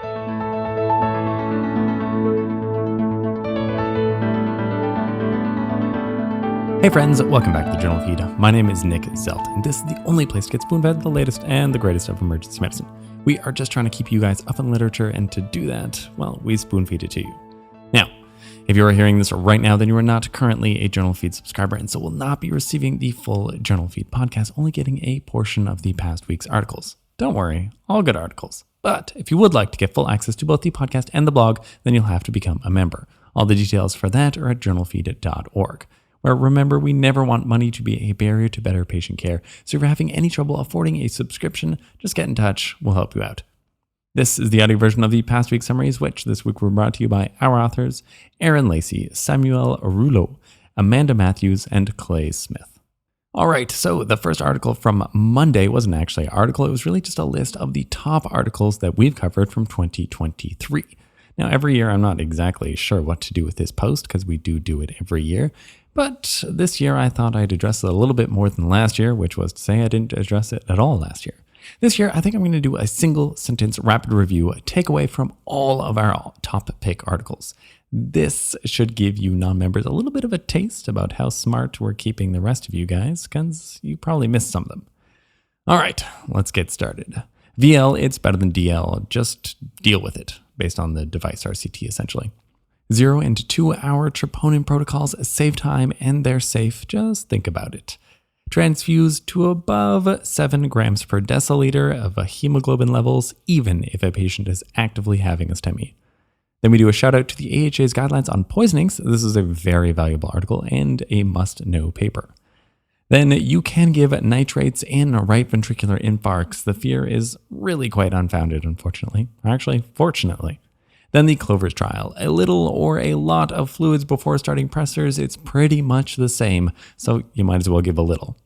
Hey friends, welcome back to the Journal Feed. My name is Nick Zelt, and this is the only place to get spoon-fed the latest and the greatest of emergency medicine. We are just trying to keep you guys up in literature, and to do that, well, we spoon-feed it to you. Now, if you are hearing this right now, then you are not currently a Journal Feed subscriber, and so will not be receiving the full Journal Feed podcast, only getting a portion of the past week's articles. Don't worry, all good articles. But if you would like to get full access to both the podcast and the blog, then you'll have to become a member. All the details for that are at journalfeed.org. Where remember, we never want money to be a barrier to better patient care. So if you're having any trouble affording a subscription, just get in touch. We'll help you out. This is the audio version of the past week's summaries, which this week were brought to you by our authors, Aaron Lacey, Samuel Rouleau, Amanda Matthews, and Clay Smith. All right, so the first article from Monday wasn't actually an article. It was really just a list of the top articles that we've covered from 2023. Now, every year, I'm not exactly sure what to do with this post because we do it every year. But this year, I thought I'd address it a little bit more than last year, which was to say I didn't address it at all last year. This year, I think I'm going to do a single sentence rapid review, takeaway from all of our top pick articles. This should give you non-members a little bit of a taste about how smart we're keeping the rest of you guys, because you probably missed some of them. All right, let's get started. VL, it's better than DL. Just deal with it, based on the device RCT, essentially. 0 and 2 hour troponin protocols save time and they're safe. Just think about it. Transfuse to above 7 grams per deciliter of hemoglobin levels, even if a patient is actively having a STEMI. Then we do a shout out to the AHA's guidelines on poisonings. This is a very valuable article and a must-know paper. Then you can give nitrates in right ventricular infarcts. The fear is really quite unfounded, unfortunately. Actually, fortunately. Then the Clovers trial. A little or a lot of fluids before starting pressors, it's pretty much the same, so you might as well give a little.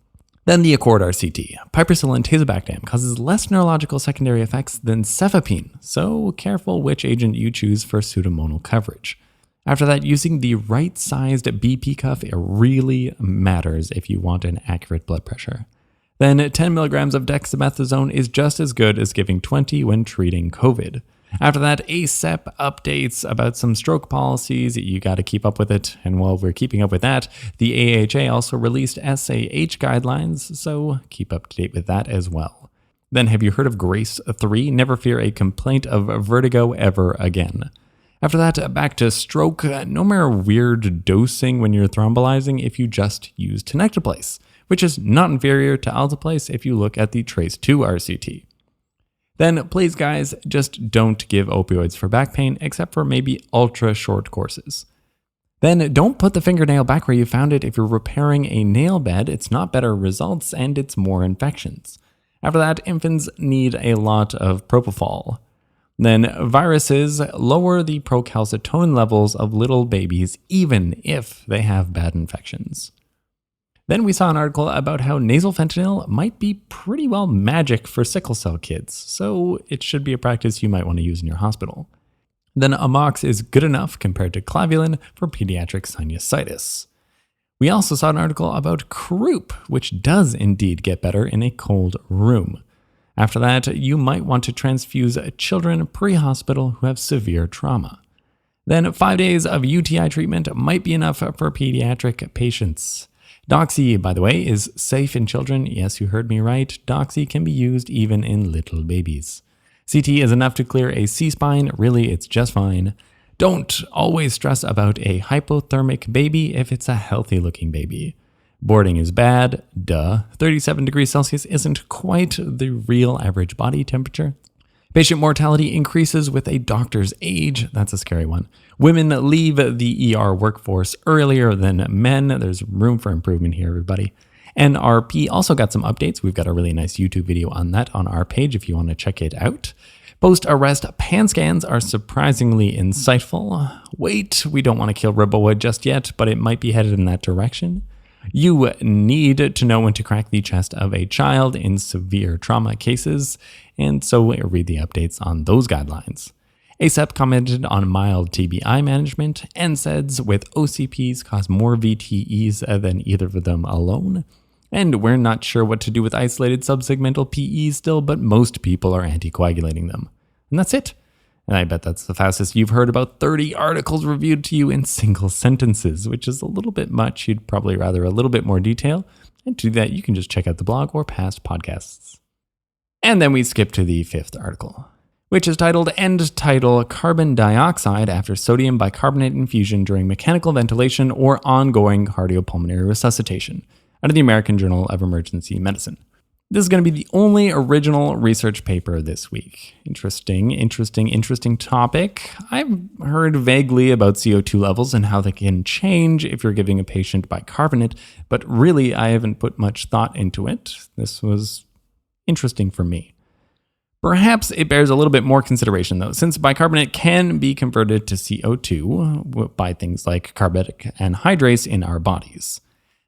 Then the Accord RCT. Piperacillin tazobactam causes less neurological secondary effects than cefepime, so careful which agent you choose for pseudomonal coverage. After that, using the right-sized BP cuff, it really matters if you want an accurate blood pressure. Then 10 milligrams of dexamethasone is just as good as giving 20 when treating COVID. After that, ACEP updates about some stroke policies. You got to keep up with it. And while we're keeping up with that, the AHA also released SAH guidelines, so keep up to date with that as well. Then have you heard of GRACE 3? Never fear a complaint of vertigo ever again. After that, back to stroke. No more weird dosing when you're thrombolizing if you just use tenecteplase, which is not inferior to alteplase if you look at the TRACE-2 RCT. Then, please guys, just don't give opioids for back pain, except for maybe ultra short courses. Then, don't put the fingernail back where you found it. If you're repairing a nail bed, it's not better results and it's more infections. After that, infants need a lot of propofol. Then, viruses lower the procalcitonin levels of little babies, even if they have bad infections. Then we saw an article about how nasal fentanyl might be pretty well magic for sickle cell kids, so it should be a practice you might want to use in your hospital. Then Amox is good enough compared to clavulin for pediatric sinusitis. We also saw an article about croup, which does indeed get better in a cold room. After that, you might want to transfuse children pre-hospital who have severe trauma. Then 5 days of UTI treatment might be enough for pediatric patients. Doxy, by the way, is safe in children. Yes, you heard me right. Doxy can be used even in little babies. CT is enough to clear a C-spine. Really, it's just fine. Don't always stress about a hypothermic baby if it's a healthy-looking baby. Boarding is bad. Duh. 37 degrees Celsius isn't quite the real average body temperature. Patient mortality increases with a doctor's age. That's a scary one. Women leave the ER workforce earlier than men. There's room for improvement here, everybody. NRP also got some updates. We've got a really nice YouTube video on that on our page if you want to check it out. Post-arrest pan scans are surprisingly insightful. Wait, we don't want to kill Ribowood just yet, but it might be headed in that direction. You need to know when to crack the chest of a child in severe trauma cases, and so read the updates on those guidelines. ACEP commented on mild TBI management. NSAIDs with OCPs cause more VTEs than either of them alone. And we're not sure what to do with isolated subsegmental PEs still, but most people are anticoagulating them. And that's it. And I bet that's the fastest you've heard about 30 articles reviewed to you in single sentences, which is a little bit much. You'd probably rather a little bit more detail. And to do that, you can just check out the blog or past podcasts. And then we skip to the 5th article, which is titled End-Tidal Carbon Dioxide After Sodium Bicarbonate Infusion During Mechanical Ventilation or Ongoing Cardiopulmonary Resuscitation, out of the American Journal of Emergency Medicine. This is going to be the only original research paper this week. Interesting topic. I've heard vaguely about CO2 levels and how they can change if you're giving a patient bicarbonate, but really I haven't put much thought into it. This was interesting for me. Perhaps it bears a little bit more consideration though, since bicarbonate can be converted to CO2 by things like carboxylic anhydrase in our bodies.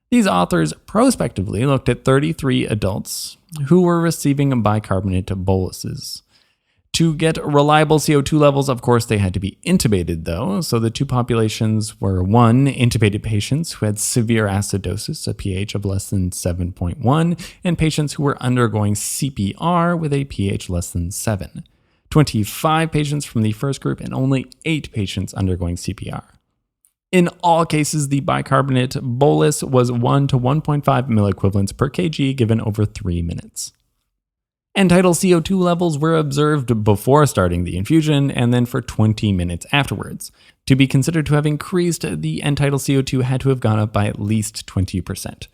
These authors prospectively looked at 33 adults who were receiving bicarbonate boluses. To get reliable CO2 levels, of course, they had to be intubated though. So the two populations were 1, intubated patients who had severe acidosis, a pH of less than 7.1, and patients who were undergoing CPR with a pH less than 7. 25 patients from the first group and only 8 patients undergoing CPR. In all cases, the bicarbonate bolus was 1 to 1.5 milliequivalents per kg given over 3 minutes. End-tidal CO2 levels were observed before starting the infusion and then for 20 minutes afterwards. To be considered to have increased, the end-tidal CO2 had to have gone up by at least 20%.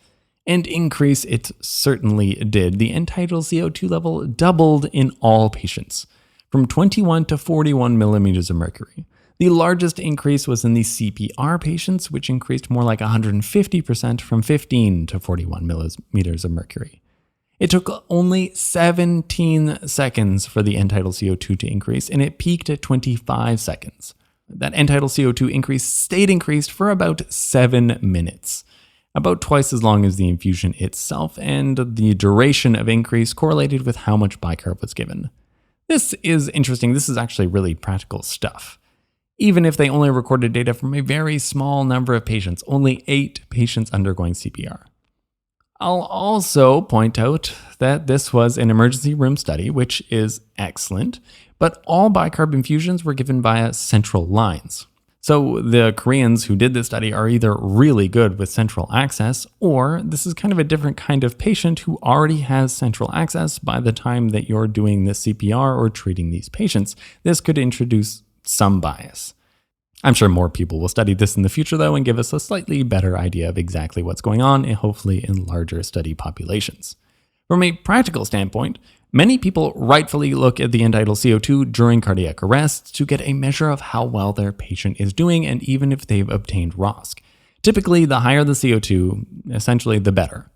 And increase it certainly did. The end-tidal CO2 level doubled in all patients, from 21 to 41 millimeters of mercury. The largest increase was in the CPR patients, which increased more like 150% from 15 to 41 millimeters of mercury. It took only 17 seconds for the end-tidal CO2 to increase, and it peaked at 25 seconds. That end-tidal CO2 increase stayed increased for about 7 minutes, about twice as long as the infusion itself, and the duration of increase correlated with how much bicarb was given. This is interesting. This is actually really practical stuff. Even if they only recorded data from a very small number of patients, only 8 patients undergoing CPR. I'll also point out that this was an emergency room study, which is excellent, but all bicarb infusions were given via central lines. So the Koreans who did this study are either really good with central access, or this is kind of a different kind of patient who already has central access by the time that you're doing the CPR or treating these patients. This could introduce some bias. I'm sure more people will study this in the future though and give us a slightly better idea of exactly what's going on, and hopefully in larger study populations. From a practical standpoint, many people rightfully look at the end-tidal CO2 during cardiac arrest to get a measure of how well their patient is doing and even if they've obtained ROSC. Typically, the higher the CO2, essentially the better.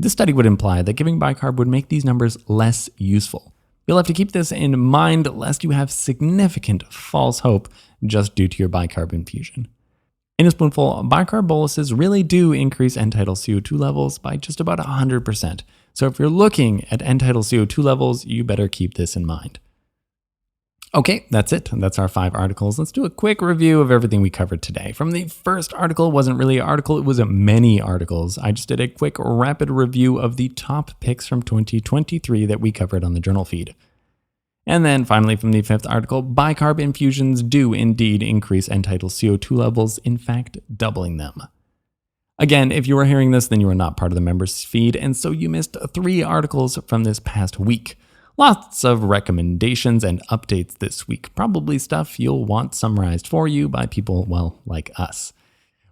This study would imply that giving bicarb would make these numbers less useful. You'll have to keep this in mind lest you have significant false hope just due to your bicarb infusion. In a spoonful, bicarb boluses really do increase end-tidal CO2 levels by just about 100%. So if you're looking at end-tidal CO2 levels, you better keep this in mind. Okay, that's it. That's our 5 articles. Let's do a quick review of everything we covered today. From the first article, it wasn't really an article, it was many articles. I just did a quick rapid review of the top picks from 2023 that we covered on the journal feed. And then finally from the 5th article, bicarb infusions do indeed increase end-tidal CO2 levels, in fact, doubling them. Again, if you were hearing this, then you are not part of the members feed, and so you missed 3 articles from this past week. Lots of recommendations and updates this week, probably stuff you'll want summarized for you by people, well, like us.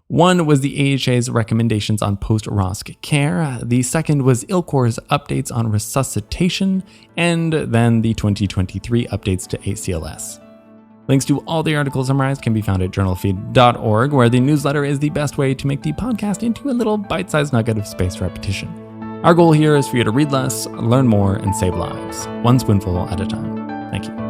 One was the AHA's recommendations on post-ROSC care, the second was ILCOR's updates on resuscitation, and then the 2023 updates to ACLS. Links to all the articles summarized can be found at JournalFeed.org, where the newsletter is the best way to make the podcast into a little bite-sized nugget of spaced repetition. Our goal here is for you to read less, learn more, and save lives, one spoonful at a time. Thank you.